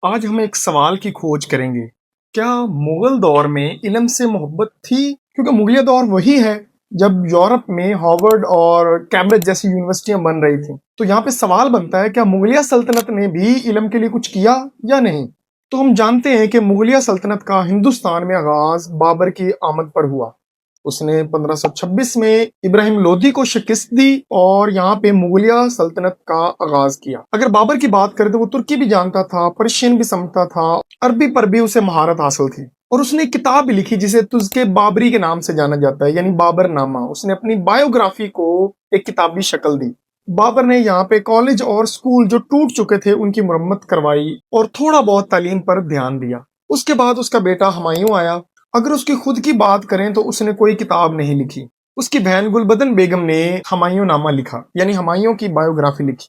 آج ہم ایک سوال کی کھوج کریں گے، کیا مغل دور میں علم سے محبت تھی؟ کیونکہ مغلیہ دور وہی ہے جب یورپ میں ہارورڈ اور کیمبرج جیسی یونیورسٹیاں بن رہی تھیں۔ تو یہاں پہ سوال بنتا ہے، کیا مغلیہ سلطنت نے بھی علم کے لیے کچھ کیا یا نہیں؟ تو ہم جانتے ہیں کہ مغلیہ سلطنت کا ہندوستان میں آغاز بابر کی آمد پر ہوا۔ اس نے 1526 میں ابراہیم لودھی کو شکست دی اور یہاں پہ مغلیہ سلطنت کا آغاز کیا۔ اگر بابر کی بات کریں تو وہ ترکی بھی جانتا تھا، پرشین بھی سمجھتا تھا، عربی پر بھی اسے مہارت حاصل تھی، اور اس نے ایک کتاب بھی لکھی جسے تزکے بابری کے نام سے جانا جاتا ہے، یعنی بابر نامہ۔ اس نے اپنی بایوگرافی کو ایک کتابی شکل دی۔ بابر نے یہاں پہ کالج اور سکول جو ٹوٹ چکے تھے ان کی مرمت کروائی اور تھوڑا بہت تعلیم پر دھیان دیا۔ اس کے بعد اس کا بیٹا ہمایوں آیا۔ اگر اس کی خود کی بات کریں تو اس نے کوئی کتاب نہیں لکھی۔ اس کی بہن گلبدن بیگم نے ہمایوں نامہ لکھا، یعنی ہمایوں کی بایوگرافی لکھی۔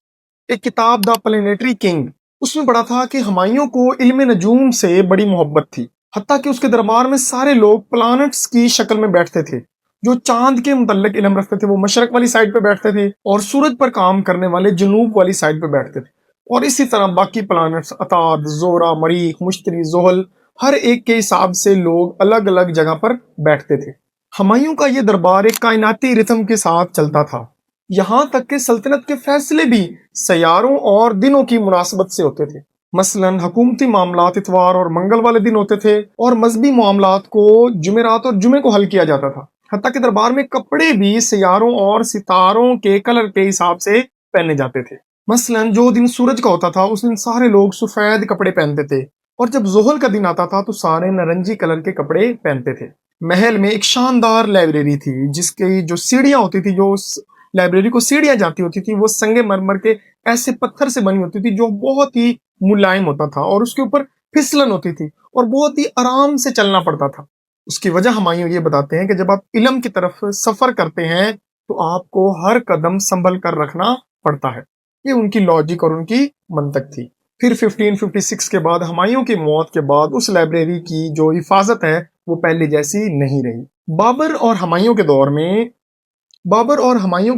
ایک کتاب دا پلینیٹری کنگ، اس میں پڑھا تھا کہ ہمایوں کو علم نجوم سے بڑی محبت تھی، حتیٰ کہ اس کے دربار میں سارے لوگ پلانٹس کی شکل میں بیٹھتے تھے۔ جو چاند کے متعلق علم رکھتے تھے وہ مشرق والی سائڈ پہ بیٹھتے تھے، اور سورج پر کام کرنے والے جنوب والی سائڈ پہ بیٹھتے تھے، اور اسی طرح باقی پلانٹس عطارد، زہرہ، مریخ، مشتری، زحل، ہر ایک کے حساب سے لوگ الگ الگ جگہ پر بیٹھتے تھے۔ ہمایوں کا یہ دربار ایک کائناتی ریتم کے ساتھ چلتا تھا، یہاں تک کہ سلطنت کے فیصلے بھی سیاروں اور دنوں کی مناسبت سے ہوتے تھے۔ مثلاً حکومتی معاملات اتوار اور منگل والے دن ہوتے تھے، اور مذہبی معاملات کو جمعرات اور جمعے کو حل کیا جاتا تھا۔ حتیٰ کہ دربار میں کپڑے بھی سیاروں اور ستاروں کے کلر کے حساب سے پہنے جاتے تھے۔ مثلاً جو دن سورج کا ہوتا تھا اس دن سارے لوگ سفید کپڑے پہنتے تھے، اور جب زحل کا دن آتا تھا تو سارے نارنجی کلر کے کپڑے پہنتے تھے۔ محل میں ایک شاندار لائبریری تھی جس کی جو سیڑھیاں ہوتی تھی، جو اس لائبریری کو سیڑھیاں جاتی ہوتی تھی، وہ سنگ مرمر کے ایسے پتھر سے بنی ہوتی تھی جو بہت ہی ملائم ہوتا تھا، اور اس کے اوپر پھسلن ہوتی تھی اور بہت ہی آرام سے چلنا پڑتا تھا۔ اس کی وجہ ہمایوں یہ بتاتے ہیں کہ جب آپ علم کی طرف سفر کرتے ہیں تو آپ کو ہر قدم سنبھل کر رکھنا پڑتا ہے۔ یہ ان کی لاجک اور ان کی منطق تھی۔ پھر 1556 کے بعد ہمایوں کی موت کے بعد اس لائبریری کی جو حفاظت ہے وہ پہلے جیسی نہیں رہی۔ بابر اور ہمایوں کے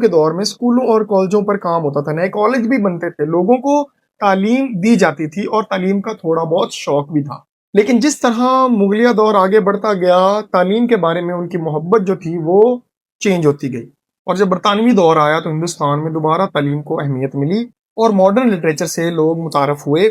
دور میں سکولوں اور کالجوں پر کام ہوتا تھا، نئے کالج بھی بنتے تھے، لوگوں کو تعلیم دی جاتی تھی اور تعلیم کا تھوڑا بہت شوق بھی تھا۔ لیکن جس طرح مغلیہ دور آگے بڑھتا گیا، تعلیم کے بارے میں ان کی محبت جو تھی وہ چینج ہوتی گئی، اور جب برطانوی دور آیا تو ہندوستان میں دوبارہ تعلیم کو اہمیت ملی اور ماڈرن لٹریچر سے لوگ متعارف ہوئے۔